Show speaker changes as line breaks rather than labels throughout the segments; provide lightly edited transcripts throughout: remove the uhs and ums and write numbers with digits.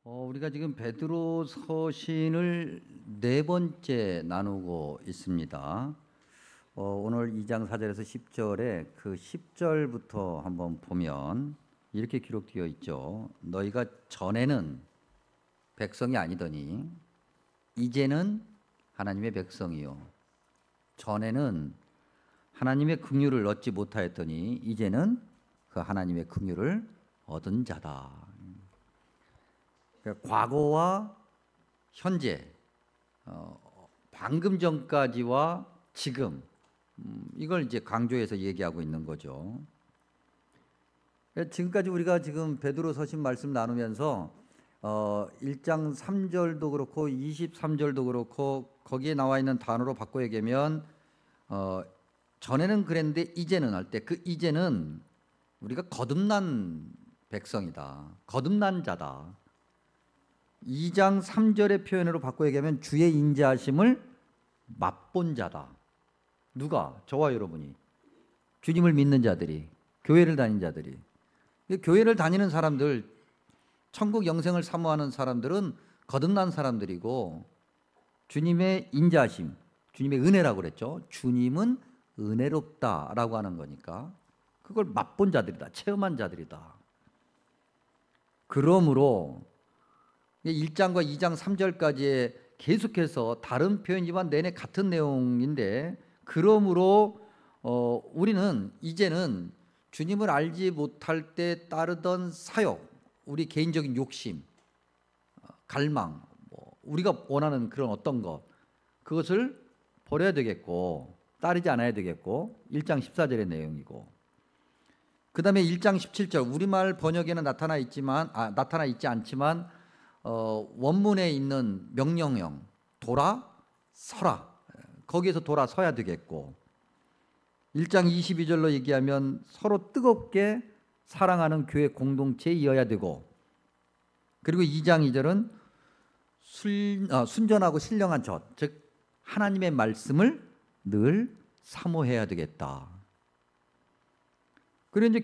우리가 지금 베드로 서신을 네 번째 나누고 있습니다. 오늘 2장 4절에서 10절에 그 10절부터 한번 보면 이렇게 기록되어 있죠. 너희가 전에는 백성이 아니더니 이제는 하나님의 백성이요. 전에는 하나님의 긍휼을 얻지 못하였더니 이제는 그 하나님의 긍휼을 얻은 자다. 그러니까 과거와 현재, 방금 전까지와 지금, 이걸 이제 강조해서 얘기하고 있는 거죠. 지금까지 우리가 지금 베드로 서신 말씀 나누면서 1장 3절도 그렇고 23절도 그렇고 거기에 나와 있는 단어로 바꿔 얘기하면 전에는 그랬는데 이제는 할 때 그 이제는 우리가 거듭난 백성이다. 거듭난 자다. 2장 3절의 표현으로 바꿔 얘기하면 주의 인자하심을 맛본 자다. 누가? 저와 여러분이. 주님을 믿는 자들이, 교회를 다니는 자들이. 교회를 다니는 사람들, 천국 영생을 사모하는 사람들은 거듭난 사람들이고, 주님의 인자하심, 주님의 은혜라고 그랬죠. 주님은 은혜롭다라고 하는 거니까 그걸 맛본 자들이다. 체험한 자들이다. 그러므로 1장과 2장 3절까지에 계속해서 다른 표현이지만 내내 같은 내용인데, 그러므로 우리는 이제는 주님을 알지 못할 때 따르던 사욕, 우리 개인적인 욕심, 갈망, 우리가 원하는 그런 어떤 것, 그것을 버려야 되겠고 따르지 않아야 되겠고, 1장 14절의 내용이고, 그 다음에 1장 17절 우리말 번역에는 나타나 있지 않지만 원문에 있는 명령형 돌아 서라, 거기에서 돌아서야 되겠고, 1장 22절로 얘기하면 서로 뜨겁게 사랑하는 교회 공동체이어야 되고, 그리고 2장 2절은 순전하고 신령한 것, 즉 하나님의 말씀을 늘 사모해야 되겠다. 그리고 이제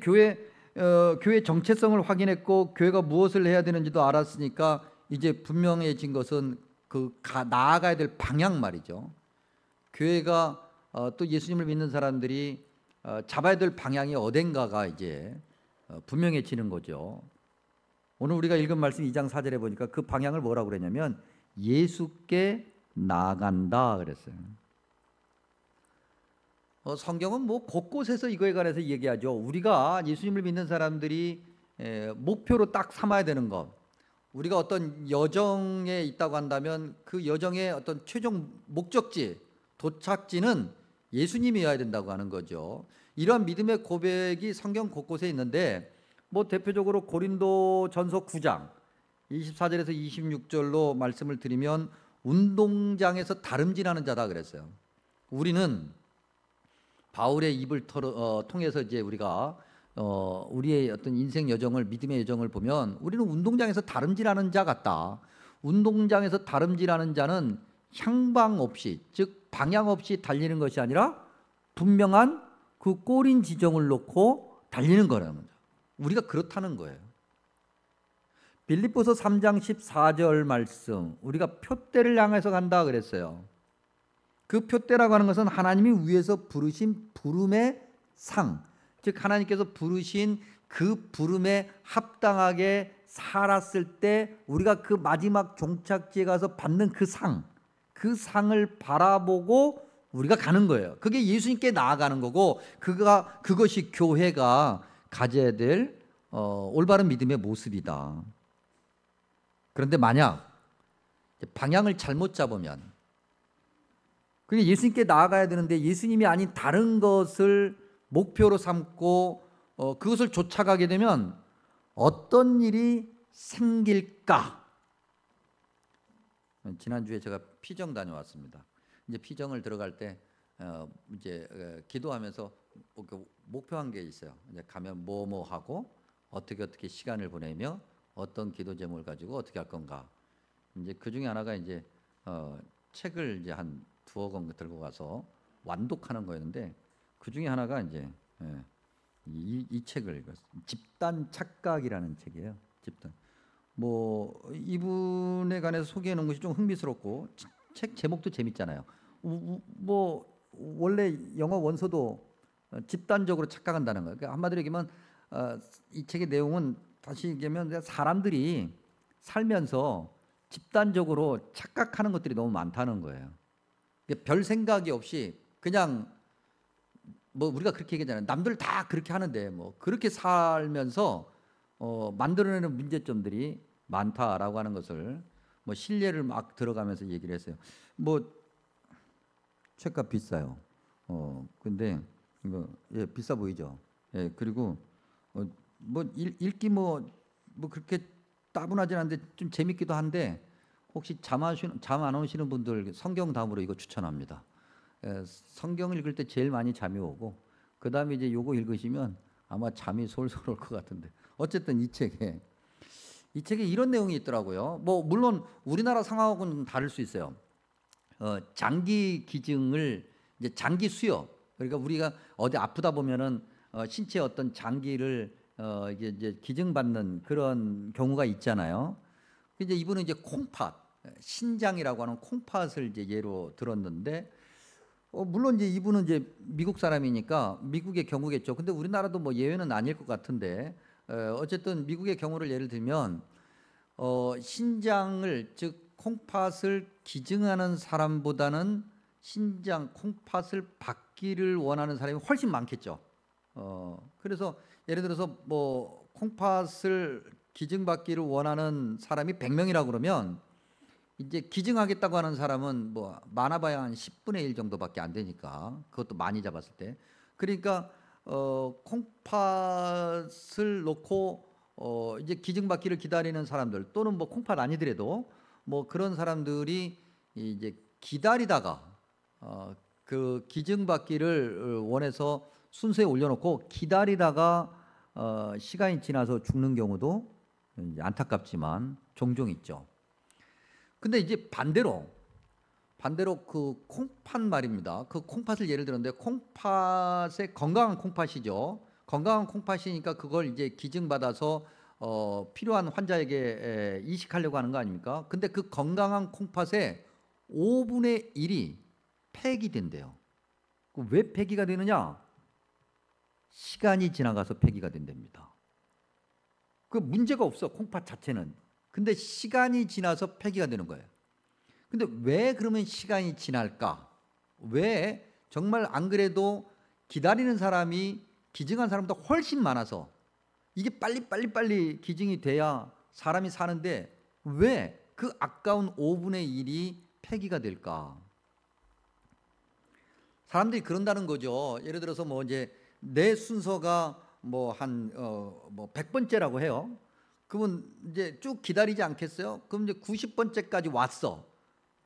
교회 정체성을 확인했고 교회가 무엇을 해야 되는지도 알았으니까 이제 분명해진 것은 나아가야 될 방향 말이죠. 교회가 또 예수님을 믿는 사람들이 잡아야 될 방향이 어딘가가 이제 분명해지는 거죠. 오늘 우리가 읽은 말씀 2장 4절에 보니까 그 방향을 뭐라고 그랬냐면 예수께 나아간다 그랬어요. 성경은 뭐 곳곳에서 이거에 관해서 얘기하죠. 우리가 예수님을 믿는 사람들이 목표로 딱 삼아야 되는 것, 우리가 어떤 여정에 있다고 한다면 그 여정의 어떤 최종 목적지, 도착지는 예수님이어야 된다고 하는 거죠. 이러한 믿음의 고백이 성경 곳곳에 있는데, 뭐 대표적으로 고린도전서 9장 24절에서 26절로 말씀을 드리면 운동장에서 다름질하는 자다 그랬어요. 우리는 바울의 입을 통해서 이제 우리가 우리의 어떤 인생 여정을, 믿음의 여정을 보면 우리는 운동장에서 다름질하는 자 같다. 운동장에서 다름질하는 자는 향방 없이, 즉 방향 없이 달리는 것이 아니라 분명한 그 꼬린 지점을 놓고 달리는 거라는 거죠. 우리가 그렇다는 거예요. 빌립보서 3장 14절 말씀, 우리가 표대를 향해서 간다 그랬어요. 그 표대라고 하는 것은 하나님이 위에서 부르신 부름의 상, 즉 하나님께서 부르신 그 부름에 합당하게 살았을 때 우리가 그 마지막 종착지에 가서 받는 그 상, 그 상을 바라보고 우리가 가는 거예요. 그게 예수님께 나아가는 거고, 그것이 교회가 가져야 될 올바른 믿음의 모습이다. 그런데 만약 방향을 잘못 잡으면, 그게 예수님께 나아가야 되는데 예수님이 아닌 다른 것을 목표로 삼고 그것을 쫓아가게 되면 어떤 일이 생길까? 지난주에 제가 피정 다녀왔습니다. 이제 피정을 들어갈 때 이제 기도하면서 목표한 게 있어요. 이제 가면 뭐 하고 어떻게 시간을 보내며 어떤 기도 제목을 가지고 어떻게 할 건가. 이제 그 중에 하나가 이제 책을 이제 한 두어 권 들고 가서 완독하는 거였는데, 그 중에 하나가 이제 이 책을 읽었어요. 집단 착각이라는 책이에요. 집단. 뭐 이분에 관해서 소개해 놓은 것이 좀 흥미스럽고 책 제목도 재밌잖아요. 뭐 원래 영어 원서도 집단적으로 착각한다는 거예요. 그러니까 한마디로 얘기하면 이 책의 내용은 다시 얘기하면 사람들이 살면서 집단적으로 착각하는 것들이 너무 많다는 거예요. 별 생각이 없이 그냥 뭐 우리가 그렇게 얘기하잖아요. 남들 다 그렇게 하는데 뭐 그렇게 살면서 만들어내는 문제점들이 많다라고 하는 것을 뭐 신뢰를 막 들어가면서 얘기를 했어요. 뭐 책값 비싸요. 근데 이거 예 비싸 보이죠. 예 그리고 뭐 읽기 뭐 그렇게 따분하진 않은데 좀 재밌기도 한데 혹시 잠 안 오시는 분들 성경 다음으로 이거 추천합니다. 성경 읽을 때 제일 많이 잠이 오고 그 다음에 이제 요거 읽으시면 아마 잠이 솔솔 올 것 같은데 어쨌든 이 책에 이런 내용이 있더라고요. 뭐 물론 우리나라 상황하고는 좀 다를 수 있어요. 장기 기증을 이제 장기 수여 그러니까 우리가 어디 아프다 보면은 신체 어떤 장기를 이제 기증받는 그런 경우가 있잖아요. 이제 이분은 이제 콩팥 신장이라고 하는 콩팥을 이제 예로 들었는데 물론 이제 이분은 이제 미국 사람이니까 미국의 경우겠죠. 근데 우리나라도 뭐 예외는 아닐 것 같은데 어쨌든 미국의 경우를 예를 들면 신장을 즉 콩팥을 기증하는 사람보다는 신장 콩팥을 받기를 원하는 사람이 훨씬 많겠죠. 그래서 예를 들어서 뭐 콩팥을 기증받기를 원하는 사람이 100명이라고 그러면 이제 기증하겠다고 하는 사람은 뭐 많아봐야 한 10분의 1 정도밖에 안 되니까 그것도 많이 잡았을 때 그러니까 콩팥을 놓고 이제 기증받기를 기다리는 사람들 또는 뭐 콩팥 아니더라도 뭐 그런 사람들이 이제 기다리다가 그 기증받기를 원해서 순서에 올려놓고 기다리다가 시간이 지나서 죽는 경우도 이제 안타깝지만 종종 있죠. 근데 이제 반대로 그 콩팥 말입니다. 그 콩팥을 예를 들었는데 콩팥의 건강한 콩팥이죠. 건강한 콩팥이니까 그걸 이제 기증받아서 필요한 환자에게 이식하려고 하는 거 아닙니까? 근데 그 건강한 콩팥의 5분의 1이 폐기된대요. 왜 폐기가 되느냐? 시간이 지나가서 폐기가 된답니다. 그 문제가 없어 콩팥 자체는. 근데 시간이 지나서 폐기가 되는 거예요. 근데 왜 그러면 시간이 지날까? 왜 정말 안 그래도 기다리는 사람이 기증한 사람보다 훨씬 많아서 이게 빨리 기증이 돼야 사람이 사는데 왜 그 아까운 5분의 1이 폐기가 될까? 사람들이 그런다는 거죠. 예를 들어서 뭐 이제 내 순서가 뭐 한 뭐 100번째라고 해요. 그러면 이제 쭉 기다리지 않겠어요? 그럼 이제 90번째까지 왔어.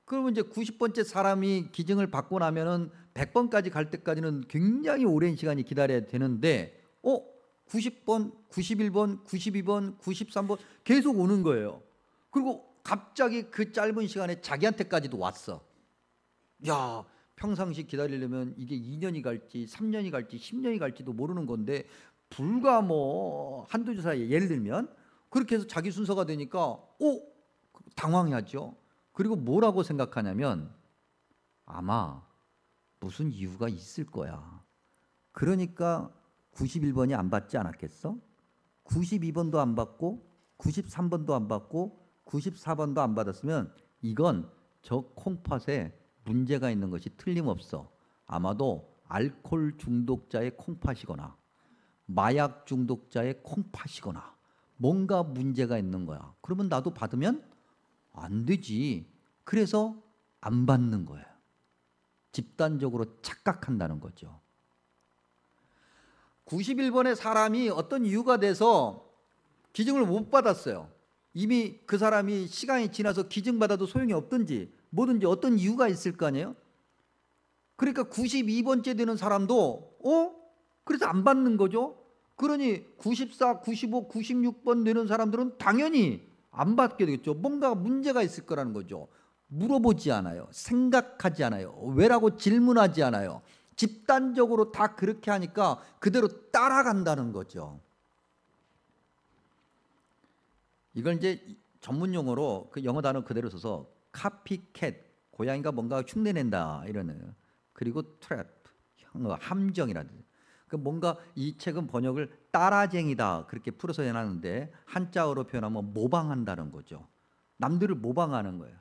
그러면 이제 90번째 사람이 기증을 받고 나면은 100번까지 갈 때까지는 굉장히 오랜 시간이 기다려야 되는데 90번, 91번, 92번, 93번 계속 오는 거예요. 그리고 갑자기 그 짧은 시간에 자기한테까지도 왔어. 야, 평상시 기다리려면 이게 2년이 갈지 3년이 갈지 10년이 갈지도 모르는 건데 불과 뭐 한두 주 사이에 예를 들면 그렇게 해서 자기 순서가 되니까 당황하죠. 그리고 뭐라고 생각하냐면 아마 무슨 이유가 있을 거야. 그러니까 91번이 안 받지 않았겠어? 92번도 안 받고 93번도 안 받고 94번도 안 받았으면 이건 저 콩팥에 문제가 있는 것이 틀림없어. 아마도 알코올 중독자의 콩팥이거나 마약 중독자의 콩팥이거나 뭔가 문제가 있는 거야. 그러면 나도 받으면 안 되지. 그래서 안 받는 거예요. 집단적으로 착각한다는 거죠. 91번의 사람이 어떤 이유가 돼서 기증을 못 받았어요. 이미 그 사람이 시간이 지나서 기증받아도 소용이 없든지 뭐든지 어떤 이유가 있을 거 아니에요. 그러니까 92번째 되는 사람도 그래서 안 받는 거죠. 그러니 94, 95, 96번 되는 사람들은 당연히 안 받게 되겠죠. 뭔가 문제가 있을 거라는 거죠. 물어보지 않아요. 생각하지 않아요. 왜라고 질문하지 않아요. 집단적으로 다 그렇게 하니까 그대로 따라간다는 거죠. 이걸 이제 전문 용어로 그 영어 단어 그대로 써서 카피캣, 고양이가 뭔가 흉내낸다 이러는. 그리고 트랩, 함정이라는. 그 뭔가 이 책은 번역을 따라쟁이다 그렇게 풀어서 해놨는데 한자어로 표현하면 모방한다는 거죠. 남들을 모방하는 거예요.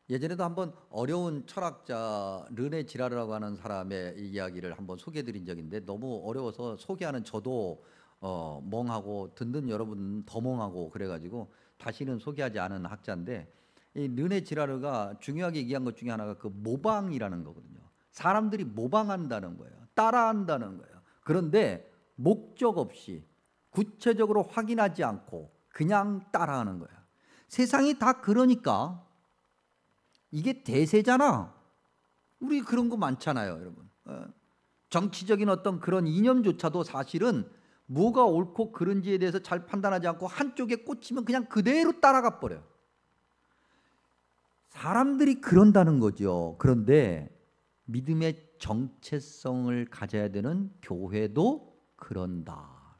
예전에도 한번 어려운 철학자 르네 지라르라고 하는 사람의 이야기를 한번 소개해드린 적인데 너무 어려워서 소개하는 저도 멍하고 듣는 여러분 더 멍하고 그래가지고 다시는 소개하지 않은 학자인데, 이 르네 지라르가 중요하게 얘기한 것 중에 하나가 그 모방이라는 거거든요. 사람들이 모방한다는 거예요. 따라한다는 거예요. 그런데 목적 없이 구체적으로 확인하지 않고 그냥 따라하는 거예요. 세상이 다 그러니까 이게 대세잖아. 우리 그런 거 많잖아요, 여러분. 정치적인 어떤 그런 이념조차도 사실은 뭐가 옳고 그른지에 대해서 잘 판단하지 않고 한쪽에 꽂히면 그냥 그대로 따라가 버려요. 사람들이 그런다는 거죠. 그런데 믿음의 정체성을 가져야 되는 교회도 그런다.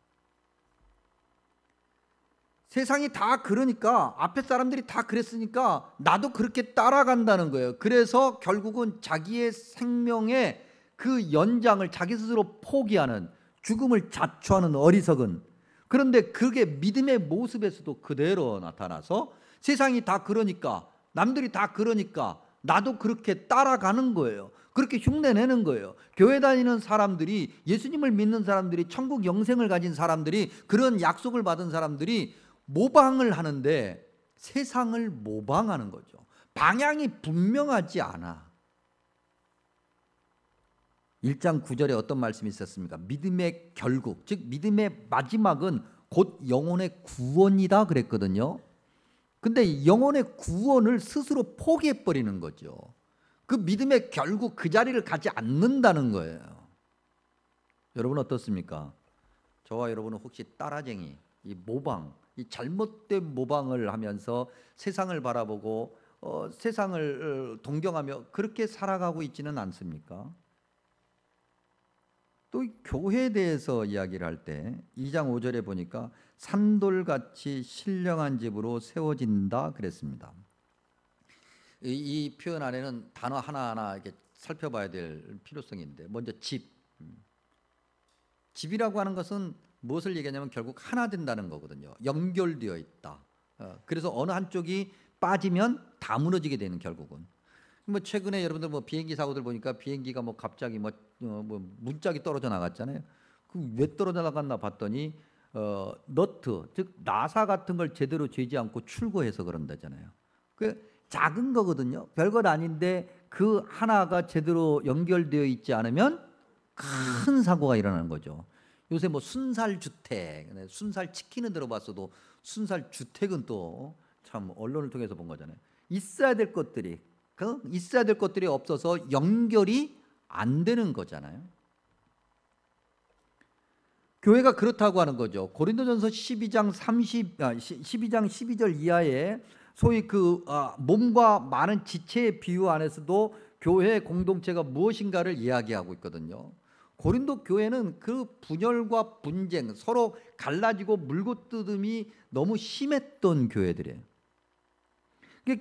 세상이 다 그러니까, 앞에 사람들이 다 그랬으니까 나도 그렇게 따라간다는 거예요. 그래서 결국은 자기의 생명의 그 연장을 자기 스스로 포기하는, 죽음을 자초하는 어리석은, 그런데 그게 믿음의 모습에서도 그대로 나타나서 세상이 다 그러니까, 남들이 다 그러니까 나도 그렇게 따라가는 거예요. 그렇게 흉내내는 거예요. 교회 다니는 사람들이, 예수님을 믿는 사람들이, 천국 영생을 가진 사람들이, 그런 약속을 받은 사람들이 모방을 하는데 세상을 모방하는 거죠. 방향이 분명하지 않아. 1장 9절에 어떤 말씀이 있었습니까? 믿음의 결국, 즉 믿음의 마지막은 곧 영혼의 구원이다 그랬거든요. 근데 영혼의 구원을 스스로 포기해버리는 거죠. 그 믿음의 결국 그 자리를 가지 않는다는 거예요. 여러분 어떻습니까? 저와 여러분은 혹시 따라쟁이, 이 모방, 이 잘못된 모방을 하면서 세상을 바라보고 세상을 동경하며 그렇게 살아가고 있지는 않습니까? 또 교회에 대해서 이야기를 할 때 2장 5절에 보니까 산돌같이 신령한 집으로 세워진다 그랬습니다. 이 표현 안에는 단어 하나하나 이렇게 살펴봐야 될 필요성이 있는데, 먼저 집. 집이라고 하는 것은 무엇을 얘기하냐면 결국 하나 된다는 거거든요. 연결되어 있다. 그래서 어느 한쪽이 빠지면 다 무너지게 되는, 결국은. 뭐 최근에 여러분들 뭐 비행기 사고들 보니까 비행기가 뭐 갑자기 뭐 문짝이 떨어져 나갔잖아요. 그 왜 떨어져 나갔나 봤더니 너트, 즉 나사 같은 걸 제대로 재지 않고 출고해서 그런다잖아요. 그 작은 거거든요. 별것 아닌데 그 하나가 제대로 연결되어 있지 않으면 큰 사고가 일어나는 거죠. 요새 뭐 순살주택, 순살치킨은 들어봤어도 순살주택은 또 참 언론을 통해서 본 거잖아요. 있어야 될 것들이, 있어야 될 것들이 없어서 연결이 안 되는 거잖아요. 교회가 그렇다고 하는 거죠. 고린도전서 12장 12절 이하에 소위 그 몸과 많은 지체의 비유 안에서도 교회 공동체가 무엇인가를 이야기하고 있거든요. 고린도 교회는 그 분열과 분쟁, 서로 갈라지고 물고 뜯음이 너무 심했던 교회들이에요.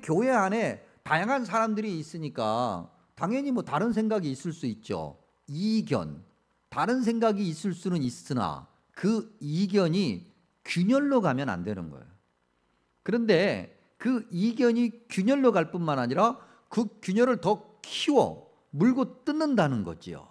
교회 안에 다양한 사람들이 있으니까 당연히 뭐 다른 생각이 있을 수 있죠. 이견, 다른 생각이 있을 수는 있으나 그 이견이 균열로 가면 안 되는 거예요. 그런데 그 이견이 균열로 갈 뿐만 아니라 그 균열을 더 키워 물고 뜯는다는 거지요.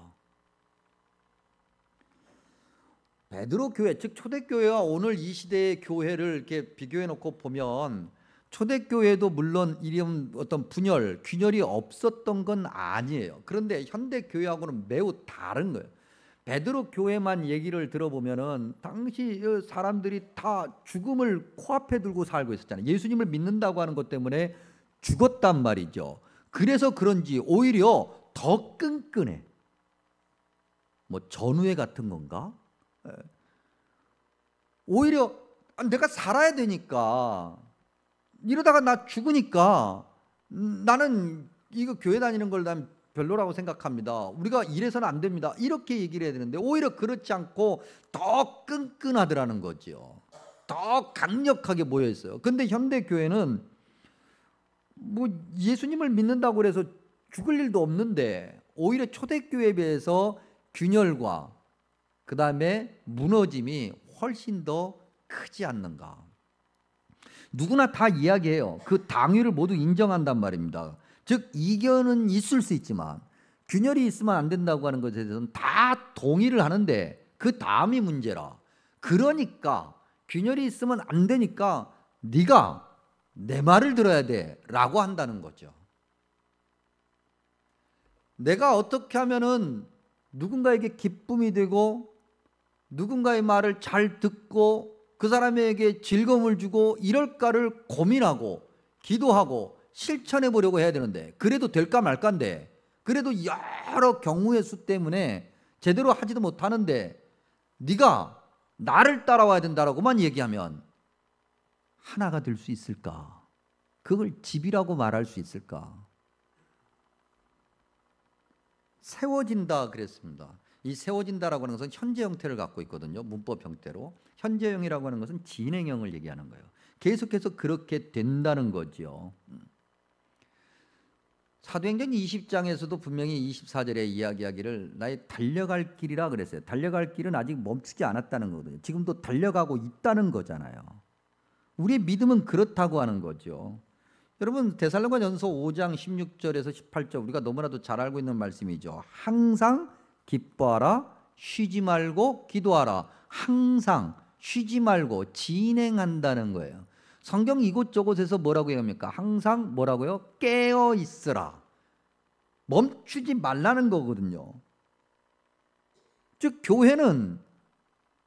베드로 교회, 즉 초대교회와 오늘 이 시대의 교회를 이렇게 비교해 놓고 보면 초대교회도 물론 이런 어떤 분열, 균열이 없었던 건 아니에요. 그런데 현대 교회하고는 매우 다른 거예요. 베드로 교회만 얘기를 들어보면은 당시 사람들이 다 죽음을 코앞에 두고 살고 있었잖아요. 예수님을 믿는다고 하는 것 때문에 죽었단 말이죠. 그래서 그런지 오히려 더 끈끈해. 뭐 전우회 같은 건가? 오히려 내가 살아야 되니까, 이러다가 나 죽으니까 나는 이거 교회 다니는 걸 난 별로라고 생각합니다. 우리가 이래서는 안 됩니다. 이렇게 얘기를 해야 되는데 오히려 그렇지 않고 더 끈끈하더라는 거죠. 더 강력하게 모여 있어요. 근데 현대 교회는 뭐 예수님을 믿는다고 해서 죽을 일도 없는데 오히려 초대교회에 비해서 균열과 그 다음에 무너짐이 훨씬 더 크지 않는가. 누구나 다 이야기해요. 그 당위를 모두 인정한단 말입니다. 즉 이견은 있을 수 있지만 균열이 있으면 안 된다고 하는 것에 대해서는 다 동의를 하는데 그 다음이 문제라. 그러니까 균열이 있으면 안 되니까 네가 내 말을 들어야 돼 라고 한다는 거죠. 내가 어떻게 하면은 누군가에게 기쁨이 되고 누군가의 말을 잘 듣고 그 사람에게 즐거움을 주고 이럴까를 고민하고 기도하고 실천해 보려고 해야 되는데 그래도 될까 말까인데 그래도 여러 경우의 수 때문에 제대로 하지도 못하는데 네가 나를 따라와야 된다라고만 얘기하면 하나가 될 수 있을까? 그걸 집이라고 말할 수 있을까? 세워진다 그랬습니다. 이 세워진다라고 하는 것은 현재 형태를 갖고 있거든요. 문법 형태로. 현재형이라고 하는 것은 진행형을 얘기하는 거예요. 계속해서 그렇게 된다는 거죠. 사도행전 20장에서도 분명히 24절에 이야기하기를 나의 달려갈 길이라 그랬어요. 달려갈 길은 아직 멈추지 않았다는 거거든요. 지금도 달려가고 있다는 거잖아요. 우리의 믿음은 그렇다고 하는 거죠. 여러분 데살로니가전서 5장 16절에서 18절 우리가 너무나도 잘 알고 있는 말씀이죠. 항상 기뻐하라, 쉬지 말고 기도하라. 항상 쉬지 말고 진행한다는 거예요. 성경 이곳저곳에서 뭐라고 얘기합니까? 항상 뭐라고요? 깨어 있으라. 멈추지 말라는 거거든요. 즉 교회는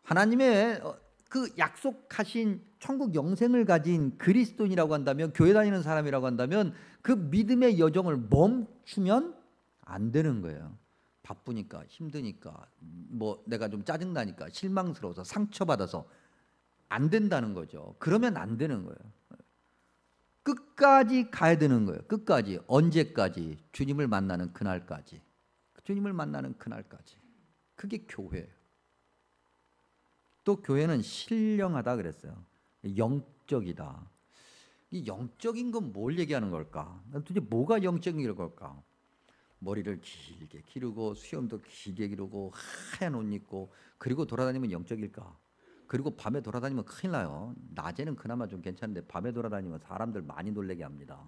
하나님의 그 약속하신 천국 영생을 가진 그리스도인이라고 한다면, 교회 다니는 사람이라고 한다면 그 믿음의 여정을 멈추면 안 되는 거예요. 바쁘니까, 힘드니까, 뭐 내가 좀 짜증나니까, 실망스러워서, 상처받아서 안 된다는 거죠. 그러면 안 되는 거예요. 끝까지 가야 되는 거예요. 끝까지. 언제까지? 주님을 만나는 그날까지. 주님을 만나는 그날까지. 그게 교회예요. 또 교회는 신령하다 그랬어요. 영적이다. 이 영적인 건 뭘 얘기하는 걸까? 도대체 뭐가 영적인 걸까? 머리를 길게 기르고 수염도 길게 기르고 하얀 옷 입고 그리고 돌아다니면 영적일까? 그리고 밤에 돌아다니면 큰일 나요. 낮에는 그나마 좀 괜찮은데 밤에 돌아다니면 사람들 많이 놀래게 합니다.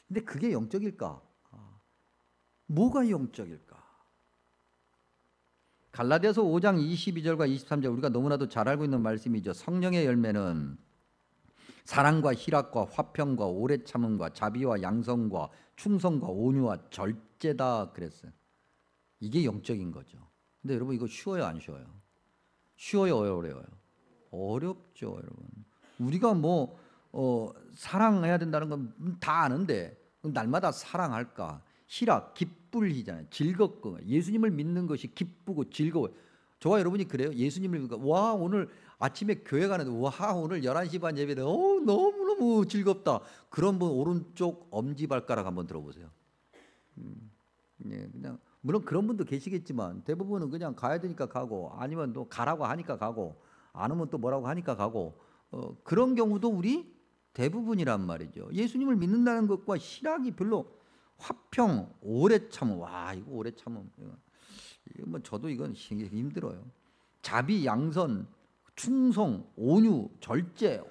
근데 그게 영적일까? 뭐가 영적일까? 갈라디아서 5장 22절과 23절 우리가 너무나도 잘 알고 있는 말씀이죠. 성령의 열매는 사랑과 희락과 화평과 오래 참음과 자비와 양성과 충성과 온유와 절제다 그랬어요. 이게 영적인 거죠. 근데 여러분 이거 쉬워요, 안 쉬워요? 쉬워요, 어려워요? 어렵죠, 여러분. 우리가 사랑해야 된다는 건 다 아는데 날마다 사랑할까? 희락, 기쁠 희잖아요. 즐겁고 예수님을 믿는 것이 기쁘고 즐거워요. 저와 여러분이 그래요? 예수님을 믿고 와 오늘 아침에 교회 가는데 와 오늘 11시 반 예배다. 너무너무 즐겁다. 그런 분 오른쪽 엄지발가락 한번 들어보세요. 그냥 물론 그런 분도 계시겠지만 대부분은 그냥 가야 되니까 가고 아니면 또 가라고 하니까 가고 안 오면 또 뭐라고 하니까 가고 그런 경우도 우리 대부분이란 말이죠. 예수님을 믿는다는 것과 희락이 별로 화평, 오래 참음. 와 이거 오래 참음. 이거 저도 이건 힘들어요. 자비, 양선, 충성, 온유, 절제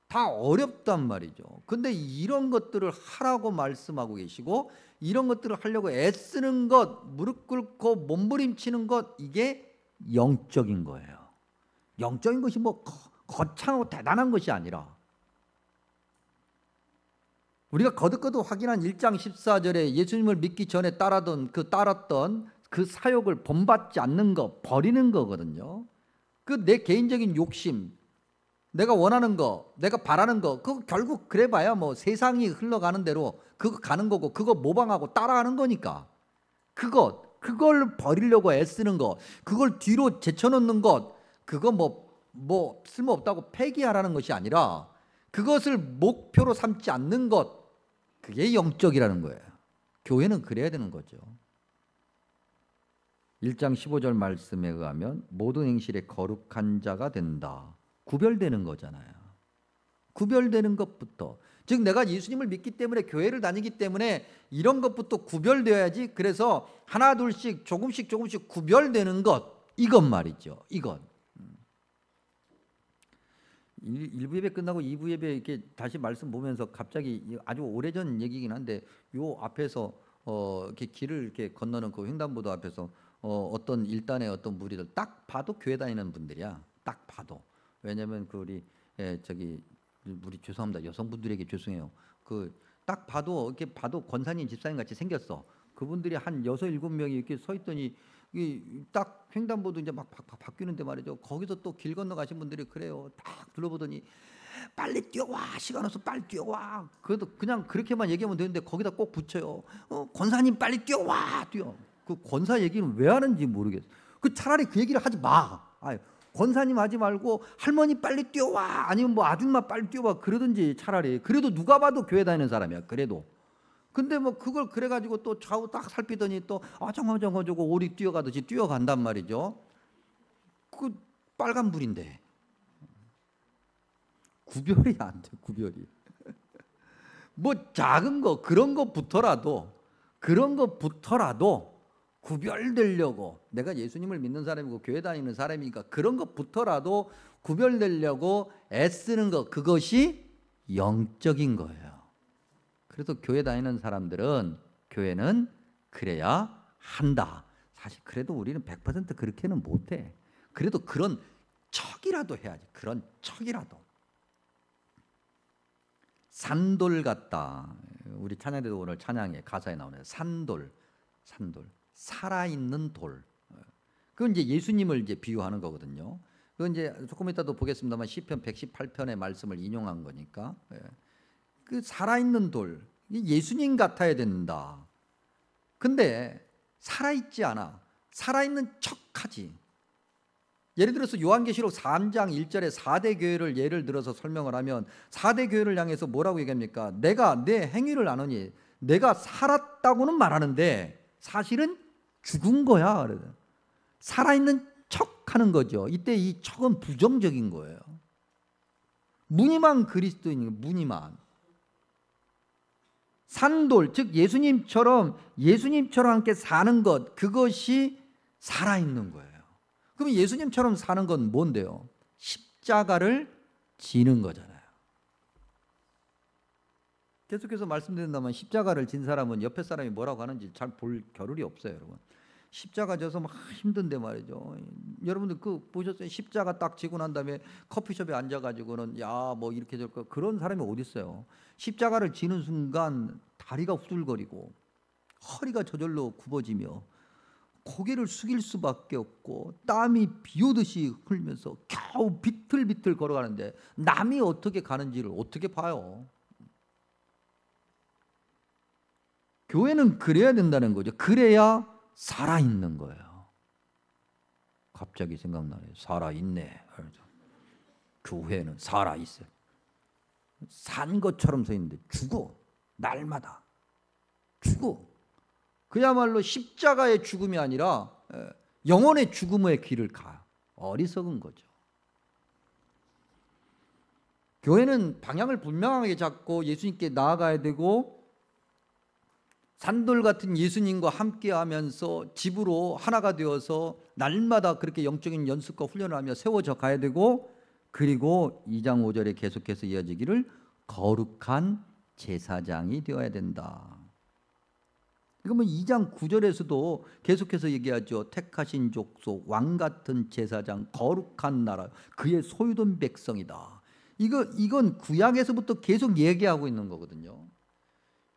다 어렵단 말이죠. 근데 이런 것들을 하라고 말씀하고 계시고 이런 것들을 하려고 애쓰는 것, 무릎 꿇고 몸부림치는 것 이게 영적인 거예요. 영적인 것이 거창하고 대단한 것이 아니라 우리가 거듭거듭 확인한 1장 14절에 예수님을 믿기 전에 따랐던 그 사욕을 본받지 않는 거, 버리는 거거든요. 그 내 개인적인 욕심, 내가 원하는 거, 내가 바라는 거, 그거 결국 그래봐야 세상이 흘러가는 대로 그거 가는 거고, 그거 모방하고 따라하는 거니까. 그걸 버리려고 애쓰는 거, 그걸 뒤로 제쳐놓는 것, 그거 쓸모없다고 폐기하라는 것이 아니라 그것을 목표로 삼지 않는 것, 그게 영적이라는 거예요. 교회는 그래야 되는 거죠. 1장 15절 말씀에 의하면 모든 행실에 거룩한 자가 된다. 구별되는 거잖아요. 구별되는 것부터. 즉 내가 예수님을 믿기 때문에 교회를 다니기 때문에 이런 것부터 구별되어야지. 그래서 하나 둘씩 조금씩 구별되는 것, 이것 말이죠. 이것. 1부 예배 끝나고 2부 예배 이렇게 다시 말씀 보면서 갑자기 아주 오래전 얘기긴 한데 요 앞에서 이렇게 길을 이렇게 건너는 그 횡단보도 앞에서 어떤 일단의 어떤 무리들 딱 봐도 교회 다니는 분들이야. 딱 봐도. 왜냐면 그 우리 저기 우리 죄송합니다. 여성분들에게 죄송해요. 그 딱 봐도 이렇게 봐도 권사님 집사님 같이 생겼어. 그분들이 한 6, 7명이 이렇게 서 있더니 딱 횡단보도 이제 막 바뀌는데 말이죠. 거기서 또 길 건너 가신 분들이 그래요. 딱 둘러보더니 빨리 뛰어와, 시간 없어, 빨리 뛰어와. 그래도 그냥 그렇게만 얘기하면 되는데 거기다 꼭 붙여요. 권사님 빨리 뛰어와, 뛰어. 그 권사 얘기는 왜 하는지 모르겠어. 그 차라리 그 얘기를 하지 마. 아니, 권사님 하지 말고 할머니 빨리 뛰어와, 아니면 뭐 아줌마 빨리 뛰어와 그러든지 차라리. 그래도 누가 봐도 교회 다니는 사람이야. 그래도. 근데 뭐 그걸 그래가지고 또 좌우 딱 살피더니 또 저거 오리 뛰어가듯이 뛰어간단 말이죠. 그 빨간불인데 구별이 안 돼. 구별이. 뭐 작은 거 그런 것부터라도 구별되려고, 내가 예수님을 믿는 사람이고 교회 다니는 사람이니까 그런 것부터라도 구별되려고 애쓰는 것, 그것이 영적인 거예요. 그래서 교회 다니는 사람들은 교회는 그래야 한다. 사실 그래도 우리는 100% 그렇게는 못해. 그래도 그런 척이라도 해야지. 그런 척이라도. 산돌 같다. 우리 찬양대도 오늘 찬양에 가사에 나오네요. 산돌. 살아있는 돌. 그건 이제 예수님을 이제 비유하는 거거든요. 그건 이제 조금 이따도 보겠습니다만 시편 118편의 말씀을 인용한 거니까. 그 살아있는 돌, 예수님 같아야 된다. 근데 살아있지 않아. 살아있는 척하지. 예를 들어서 요한계시록 3장 1절에 4대 교회를 예를 들어서 설명을 하면 4대 교회를 향해서 뭐라고 얘기합니까? 내가 내 행위를 아노니 내가 살았다고는 말하는데 사실은 죽은 거야. 살아있는 척하는 거죠. 이때 이 척은 부정적인 거예요. 무늬만 그리스도인인 무늬만. 산돌, 즉 예수님처럼 함께 사는 것, 그것이 살아있는 거예요. 그럼 예수님처럼 사는 건 뭔데요? 십자가를 지는 거잖아요. 계속해서 말씀드린다면 십자가를 진 사람은 옆에 사람이 뭐라고 하는지 잘 볼 겨를이 없어요, 여러분. 십자가 져서 막 힘든데 말이죠. 여러분들 그 보셨어요? 십자가 딱 지고 난 다음에 커피숍에 앉아가지고는 야 뭐 이렇게 저렇게 그런 사람이 어디 있어요? 십자가를 지는 순간 다리가 후들거리고 허리가 저절로 굽어지며 고개를 숙일 수밖에 없고 땀이 비 오듯이 흘면서 겨우 비틀비틀 걸어가는데 남이 어떻게 가는지를 어떻게 봐요? 교회는 그래야 된다는 거죠. 그래야 살아있는 거예요. 갑자기 생각나네요. 살아있네. 교회는 살아있어요. 산 것처럼 서 있는데 죽어. 날마다 죽어. 그야말로 십자가의 죽음이 아니라 영혼의 죽음의 길을 가. 어리석은 거죠. 교회는 방향을 분명하게 잡고 예수님께 나아가야 되고 산돌 같은 예수님과 함께하면서 집으로 하나가 되어서 날마다 그렇게 영적인 연습과 훈련을 하며 세워져 가야 되고, 그리고 2장 5절에 계속해서 이어지기를 거룩한 제사장이 되어야 된다. 그러면 2장 9절에서도 계속해서 얘기하죠. 택하신 족속, 왕 같은 제사장, 거룩한 나라, 그의 소유된 백성이다. 이건 구약에서부터 계속 얘기하고 있는 거거든요.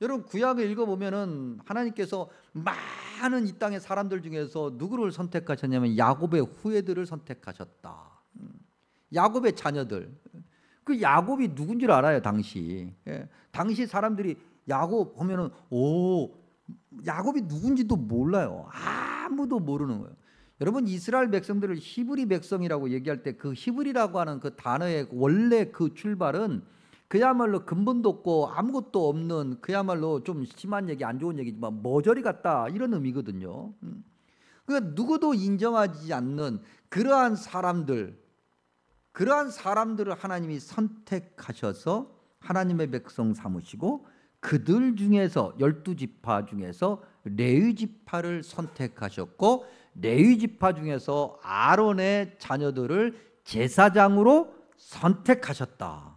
여러분 구약을 읽어보면은 하나님께서 많은 이 땅의 사람들 중에서 누구를 선택하셨냐면 야곱의 후예들을 선택하셨다. 야곱의 자녀들. 그 야곱이 누군지를 알아요, 당시. 당시 사람들이 야곱 보면은 야곱이 누군지도 몰라요. 아무도 모르는 거예요. 여러분 이스라엘 백성들을 히브리 백성이라고 얘기할 때 그 히브리라고 하는 그 단어의 원래 그 출발은 그야말로 근본도 없고 아무것도 없는, 그야말로 좀 심한 얘기, 안 좋은 얘기지만 머저리 같다, 이런 의미거든요. 그러니까 누구도 인정하지 않는 그러한 사람들을 하나님이 선택하셔서 하나님의 백성 삼으시고 그들 중에서 12지파 중에서 레위 지파를 선택하셨고 레위 지파 중에서 아론의 자녀들을 제사장으로 선택하셨다.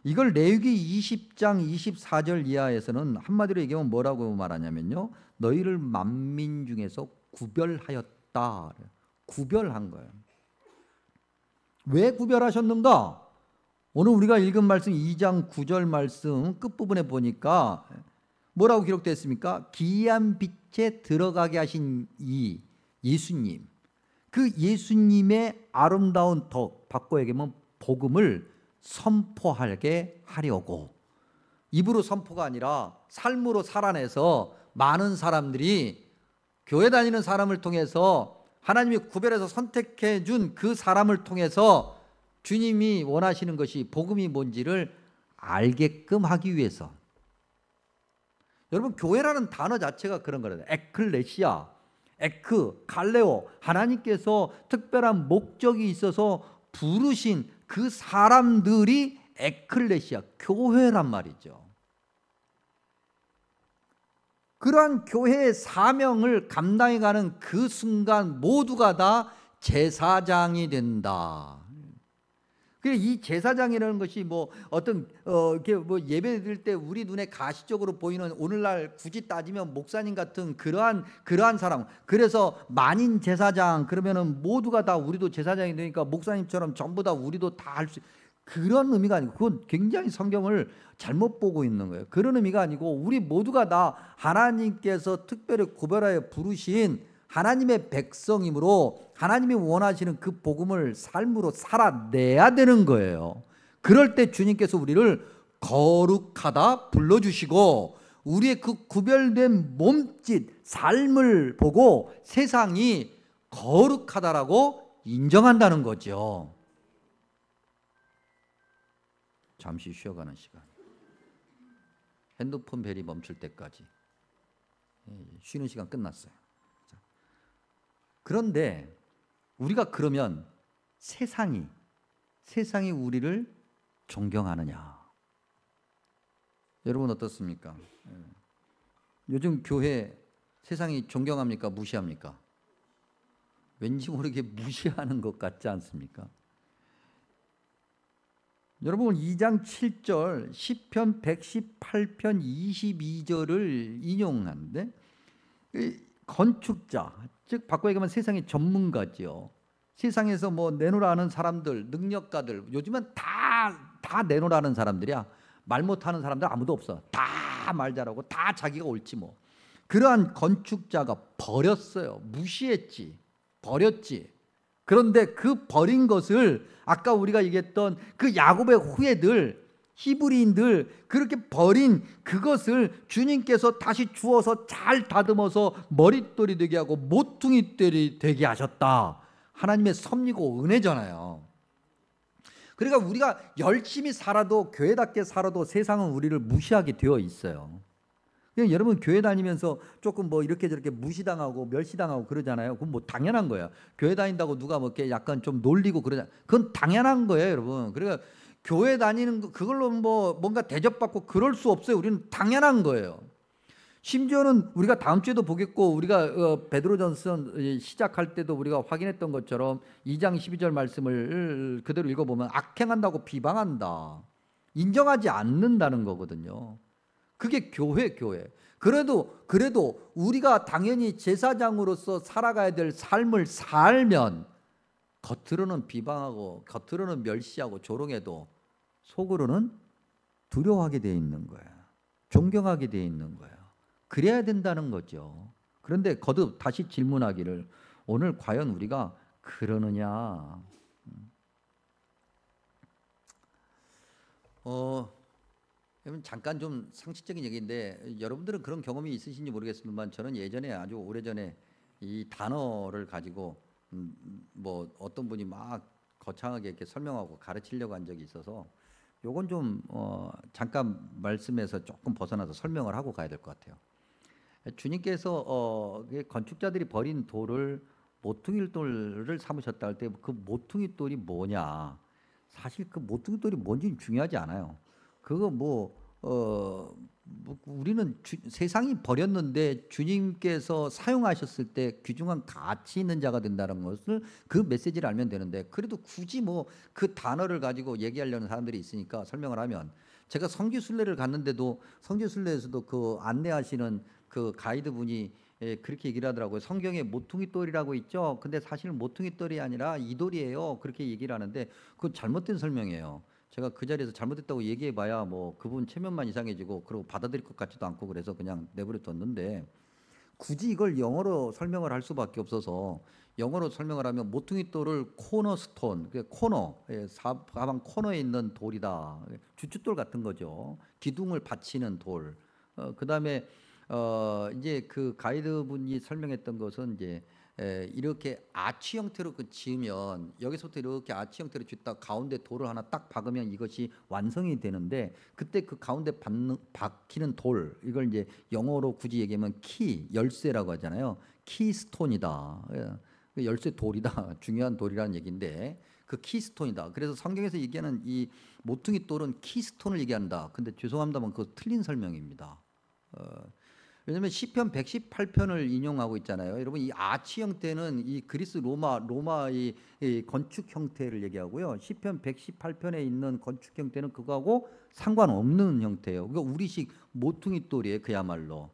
이걸 레위기 20장 24절 이하에서는 한마디로 얘기하면 뭐라고 말하냐면요, 너희를 만민 중에서 구별하였다. 구별한 거예요. 왜 구별하셨는가? 오늘 우리가 읽은 말씀 2장 9절 말씀 끝부분에 보니까 뭐라고 기록되어 있습니까? 기이한 빛에 들어가게 하신 이 예수님, 그 예수님의 아름다운 덕, 바꿔 얘기하면 복음을 선포하게 하려고, 입으로 선포가 아니라 삶으로 살아내서 많은 사람들이 교회 다니는 사람을 통해서 하나님이 구별해서 선택해 준 그 사람을 통해서 주님이 원하시는 것이 복음이 뭔지를 알게끔 하기 위해서. 여러분, 교회라는 단어 자체가 그런 거예요. 에클레시아, 에크, 갈레오, 하나님께서 특별한 목적이 있어서 부르신 그 사람들이 에클레시아, 교회란 말이죠. 그러한 교회의 사명을 감당해가는 그 순간 모두가 다 제사장이 된다. 이 제사장이라는 것이 뭐 어떤 이렇게 뭐 예배 드릴 때 우리 눈에 가시적으로 보이는, 오늘날 굳이 따지면 목사님 같은 그러한 사람. 그래서 만인 제사장 그러면은 모두가 다 우리도 제사장이 되니까 목사님처럼 전부 다 우리도 다 할 수, 그런 의미가 아니고, 그건 굉장히 성경을 잘못 보고 있는 거예요. 그런 의미가 아니고 우리 모두가 다 하나님께서 특별히 구별하여 부르신 하나님의 백성이므로 하나님이 원하시는 그 복음을 삶으로 살아내야 되는 거예요. 그럴 때 주님께서 우리를 거룩하다 불러주시고 우리의 그 구별된 몸짓, 삶을 보고 세상이 거룩하다라고 인정한다는 거죠. 잠시 쉬어가는 시간. 핸드폰 벨이 멈출 때까지 쉬는 시간 끝났어요. 그런데 우리가 그러면 세상이 우리를 존경하느냐? 여러분 어떻습니까? 요즘 교회 세상이 존경합니까? 무시합니까? 왠지 모르게 무시하는 것 같지 않습니까? 여러분 2장 7절 시편 118편 22절을 인용하는데, 건축자, 즉 바꿔 얘기하면 세상의 전문가지요. 세상에서 뭐 내놓으라는 사람들, 능력가들, 요즘은 다 내놓으라는 사람들이야. 말 못하는 사람들 아무도 없어. 다 말 잘하고 다 자기가 옳지 뭐. 그러한 건축자가 버렸어요. 무시했지. 버렸지. 그런데 그 버린 것을 아까 우리가 얘기했던 그 야곱의 후예들, 히브리인들, 그렇게 버린 그것을 주님께서 다시 주어서 잘 다듬어서 머릿돌이 되게 하고 모퉁이 되게 하셨다. 하나님의 섭리고 은혜잖아요. 그러니까 우리가 열심히 살아도, 교회답게 살아도 세상은 우리를 무시하게 되어 있어요. 그냥 여러분 교회 다니면서 조금 뭐 이렇게 저렇게 무시당하고 멸시당하고 그러잖아요. 그건 뭐 당연한 거예요. 교회 다닌다고 누가 뭐 이렇게 약간 좀 놀리고 그러잖아요. 그건 당연한 거예요, 여러분. 그러니까 교회 다니는 거 그걸로 뭐 뭔가 대접받고 그럴 수 없어요. 우리는 당연한 거예요. 심지어는 우리가 다음 주에도 보겠고, 우리가 베드로전서 시작할 때도 우리가 확인했던 것처럼 2장 12절 말씀을 그대로 읽어보면 악행한다고 비방한다, 인정하지 않는다는 거거든요. 그게 교회. 그래도 우리가 당연히 제사장으로서 살아가야 될 삶을 살면 겉으로는 비방하고 겉으로는 멸시하고 조롱해도 속으로는 두려워하게 되어 있는 거예요. 존경하게 되어 있는 거예요. 그래야 된다는 거죠. 그런데 거듭 다시 질문하기를, 오늘 과연 우리가 그러느냐? 잠깐 좀 상식적인 얘기인데, 여러분들은 그런 경험이 있으신지 모르겠습니다만 저는 예전에, 아주 오래전에 이 단어를 가지고 뭐 어떤 분이 막 거창하게 이렇게 설명하고 가르치려고 한 적이 있어서 요건 좀 잠깐 말씀에서 조금 벗어나서 설명을 하고 가야 될 것 같아요. 주님께서 건축자들이 버린 돌을 모퉁이 돌을 삼으셨다 할 때 그 모퉁이 돌이 뭐냐? 사실 그 모퉁이 돌이 뭔지 중요하지 않아요. 그거 우리는 세상이 버렸는데 주님께서 사용하셨을 때 귀중한 가치 있는 자가 된다는 것을 그 메시지를 알면 되는데, 그래도 굳이 그 단어를 가지고 얘기하려는 사람들이 있으니까 설명을 하면, 제가 성지순례를 갔는데도 성지순례에서도 그 안내하시는 그 가이드분이 그렇게 얘기를 하더라고요. 성경에 모퉁이 돌이라고 있죠. 근데 사실 모퉁이 돌이 아니라 이 돌이에요. 그렇게 얘기를 하는데 그건 잘못된 설명이에요. 제가 그 자리에서 잘못됐다고 얘기해봐야 그분 체면만 이상해지고 그리고 받아들일 것 같지도 않고 그래서 그냥 내버려 뒀는데, 굳이 이걸 영어로 설명을 할 수밖에 없어서 영어로 설명을 하면 모퉁이 돌을 코너스톤, 코너, 사방 코너에 있는 돌이다. 주춧돌 같은 거죠. 기둥을 받치는 돌. 그다음에 이제 그 가이드분이 설명했던 것은 이제 이렇게 아치 형태로 지으면, 여기서부터 이렇게 아치 형태로 짓다 가운데 돌을 하나 딱 박으면 이것이 완성이 되는데, 그때 그 가운데 박히는 돌, 이걸 이제 영어로 굳이 얘기하면 열쇠라고 하잖아요. 키스톤이다. 열쇠 돌이다. 중요한 돌이라는 얘기인데 그 키스톤이다. 그래서 성경에서 얘기하는 이 모퉁이 돌은 키스톤을 얘기한다. 근데 죄송합니다만 그거 틀린 설명입니다. 왜냐하면 시편 118편을 인용하고 있잖아요. 여러분, 이 아치 형태는 이 그리스 로마의 이 건축 형태를 얘기하고요. 시편 118편에 있는 건축 형태는 그거하고 상관없는 형태예요. 그러니까 우리식 모퉁이 돌이에요, 그야말로.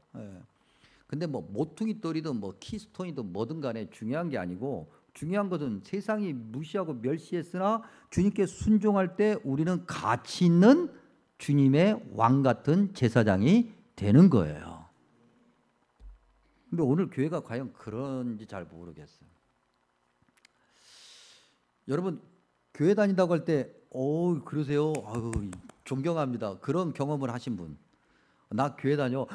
근데 모퉁이 돌이든 키스톤이든 뭐든 간에 중요한 게 아니고, 중요한 것은 세상이 무시하고 멸시했으나 주님께 순종할 때 우리는 가치 있는 주님의 왕 같은 제사장이 되는 거예요. 근데 오늘 교회가 과연 그런지 잘 모르겠어요. 여러분, 교회 다닌다고 할 때 그러세요? 아유, 존경합니다. 그런 경험을 하신 분, 나 교회 다녀,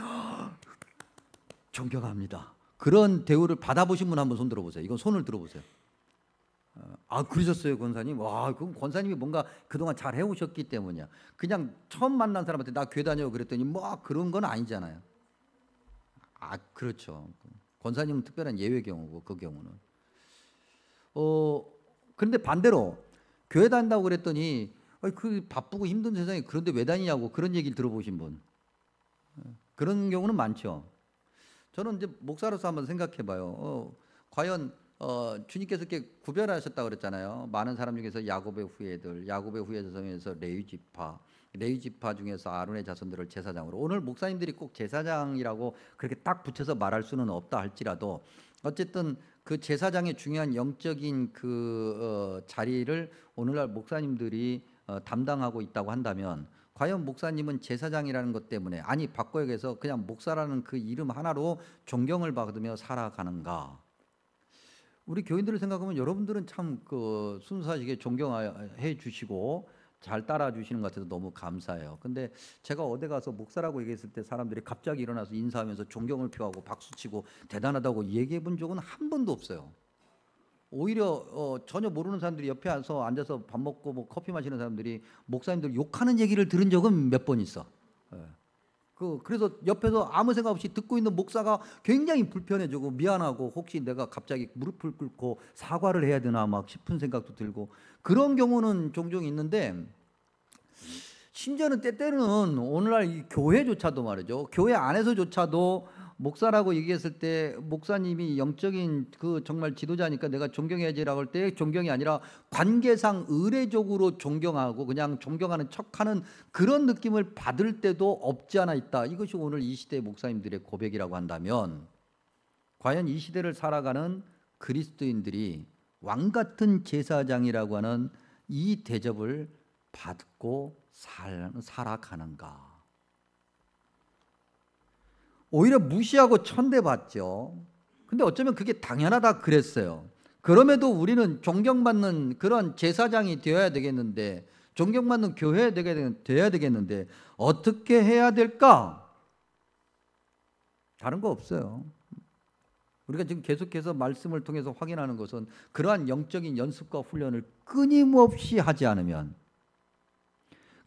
존경합니다. 그런 대우를 받아보신 분 한번 손 들어보세요. 이건 손을 들어보세요. 그러셨어요, 권사님? 와, 그럼 권사님이 뭔가 그동안 잘 해오셨기 때문이야. 그냥 처음 만난 사람한테 나 교회 다녀 그랬더니 그런 건 아니잖아요. 그렇죠. 권사님은 특별한 예외 경우고, 그 경우는. 그런데 반대로 교회 다닌다고 그랬더니 그 바쁘고 힘든 세상에 그런데 왜 다니냐고 그런 얘기를 들어보신 분, 그런 경우는 많죠. 저는 이제 목사로서 한번 생각해봐요. 과연 주님께서 이렇게 구별하셨다고 그랬잖아요. 많은 사람 중에서 야곱의 후예들, 야곱의 후예에서 레위 지파 중에서 아론의 자손들을 제사장으로. 오늘 목사님들이 꼭 제사장이라고 그렇게 딱 붙여서 말할 수는 없다 할지라도, 어쨌든 그 제사장의 중요한 영적인 그 자리를 오늘날 목사님들이 담당하고 있다고 한다면, 과연 목사님은 제사장이라는 것 때문에, 바꿔야해서 그냥 목사라는 그 이름 하나로 존경을 받으며 살아가는가? 우리 교인들을 생각하면 여러분들은 참 순수하시게 존경해 주시고 잘 따라 주시는 것 같아서 너무 감사해요. 근데 제가 어디 가서 목사라고 얘기했을 때 사람들이 갑자기 일어나서 인사하면서 존경을 표하고 박수치고 대단하다고 얘기해 본 적은 한 번도 없어요. 오히려 전혀 모르는 사람들이 옆에 앉아서 밥 먹고 커피 마시는 사람들이 목사님들 욕하는 얘기를 들은 적은 몇 번 있어. 그래서 옆에서 아무 생각 없이 듣고 있는 목사가 굉장히 불편해지고 미안하고, 혹시 내가 갑자기 무릎을 꿇고 사과를 해야 되나 싶은 생각도 들고, 그런 경우는 종종 있는데, 심지어는 때때로는 오늘날 이 교회조차도 말이죠. 교회 안에서조차도 목사라고 얘기했을 때 목사님이 영적인 정말 지도자니까 내가 존경해야지라고 할 때 존경이 아니라 관계상 의례적으로 존경하고 그냥 존경하는 척하는 그런 느낌을 받을 때도 없지 않아 있다. 이것이 오늘 이 시대의 목사님들의 고백이라고 한다면, 과연 이 시대를 살아가는 그리스도인들이 왕 같은 제사장이라고 하는 이 대접을 받고 살아가는가? 오히려 무시하고 천대받죠. 근데 어쩌면 그게 당연하다 그랬어요. 그럼에도 우리는 존경받는 그런 제사장이 되어야 되겠는데, 존경받는 교회 되어야 되겠는데 어떻게 해야 될까? 다른 거 없어요. 우리가 지금 계속해서 말씀을 통해서 확인하는 것은, 그러한 영적인 연습과 훈련을 끊임없이 하지 않으면,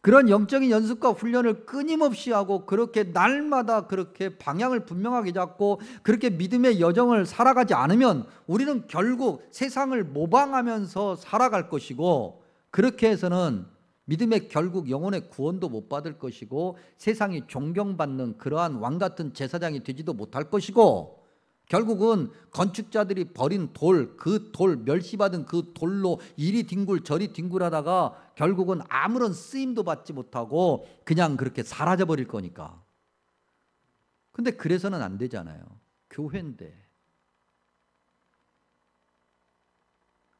그런 영적인 연습과 훈련을 끊임없이 하고 그렇게 날마다 그렇게 방향을 분명하게 잡고 그렇게 믿음의 여정을 살아가지 않으면 우리는 결국 세상을 모방하면서 살아갈 것이고, 그렇게 해서는 믿음의 결국 영혼의 구원도 못 받을 것이고 세상이 존경받는 그러한 왕같은 제사장이 되지도 못할 것이고, 결국은 건축자들이 버린 돌, 그 돌, 멸시받은 그 돌로 이리 뒹굴 저리 뒹굴하다가 결국은 아무런 쓰임도 받지 못하고 그냥 그렇게 사라져 버릴 거니까. 근데 그래서는 안 되잖아요. 교회인데.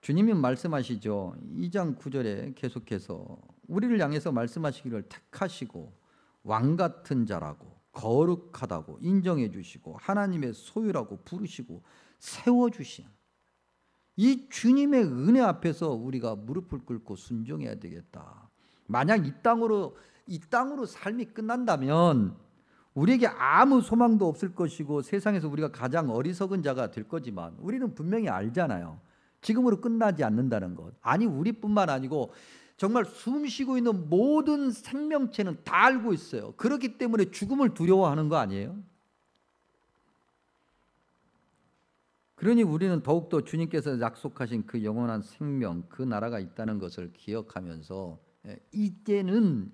주님이 말씀하시죠. 2장 9절에 계속해서 우리를 향해서 말씀하시기를 택하시고 왕같은 자라고 거룩하다고 인정해 주시고 하나님의 소유라고 부르시고 세워주신 이 주님의 은혜 앞에서 우리가 무릎을 꿇고 순종해야 되겠다. 만약 이 땅으로 삶이 끝난다면 우리에게 아무 소망도 없을 것이고 세상에서 우리가 가장 어리석은 자가 될 거지만 우리는 분명히 알잖아요. 지금으로 끝나지 않는다는 것. 아니 우리뿐만 아니고 정말 숨쉬고 있는 모든 생명체는 다 알고 있어요. 그렇기 때문에 죽음을 두려워하는 거 아니에요? 그러니 우리는 더욱더 주님께서 약속하신 그 영원한 생명, 그 나라가 있다는 것을 기억하면서 이제는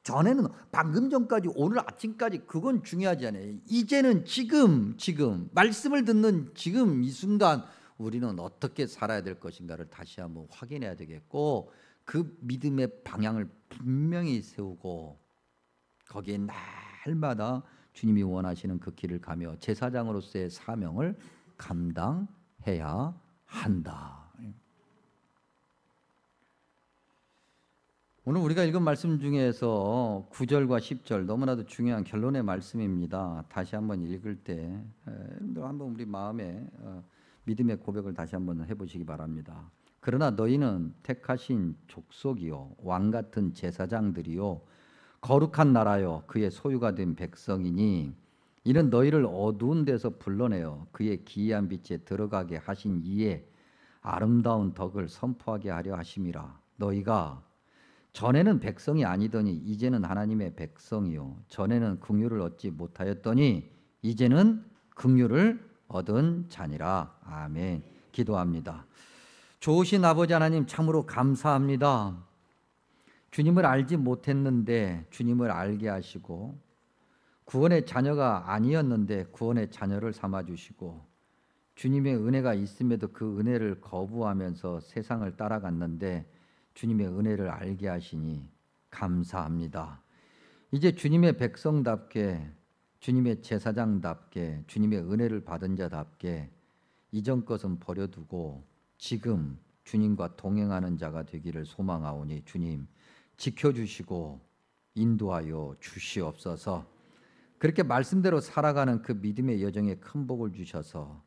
전에는 방금 전까지 오늘 아침까지 그건 중요하지 않아요. 이제는 지금 말씀을 듣는 지금 이 순간 우리는 어떻게 살아야 될 것인가를 다시 한번 확인해야 되겠고, 그 믿음의 방향을 분명히 세우고 거기에 날마다 주님이 원하시는 그 길을 가며 제사장으로서의 사명을 감당해야 한다. 오늘 우리가 읽은 말씀 중에서 9절과 10절 너무나도 중요한 결론의 말씀입니다. 다시 한번 읽을 때 여러분들 한번 우리 마음에 믿음의 고백을 다시 한번 해보시기 바랍니다. 그러나 너희는 택하신 족속이요 왕같은 제사장들이요 거룩한 나라요 그의 소유가 된 백성이니 이는 너희를 어두운 데서 불러내어 그의 기이한 빛에 들어가게 하신 이에 아름다운 덕을 선포하게 하려 하심이라. 너희가 전에는 백성이 아니더니 이제는 하나님의 백성이요 전에는 긍휼을 얻지 못하였더니 이제는 긍휼을 얻은 자니라. 아멘. 기도합니다. 좋으신 아버지 하나님 참으로 감사합니다. 주님을 알지 못했는데 주님을 알게 하시고 구원의 자녀가 아니었는데 구원의 자녀를 삼아주시고 주님의 은혜가 있음에도 그 은혜를 거부하면서 세상을 따라갔는데 주님의 은혜를 알게 하시니 감사합니다. 이제 주님의 백성답게 주님의 제사장답게 주님의 은혜를 받은 자답게 이전 것은 버려두고 지금 주님과 동행하는 자가 되기를 소망하오니 주님 지켜주시고 인도하여 주시옵소서. 그렇게 말씀대로 살아가는 그 믿음의 여정에 큰 복을 주셔서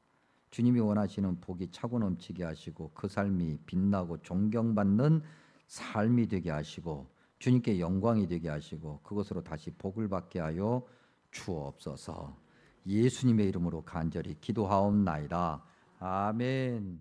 주님이 원하시는 복이 차고 넘치게 하시고 그 삶이 빛나고 존경받는 삶이 되게 하시고 주님께 영광이 되게 하시고 그것으로 다시 복을 받게 하여 주옵소서. 예수님의 이름으로 간절히 기도하옵나이다. 아멘.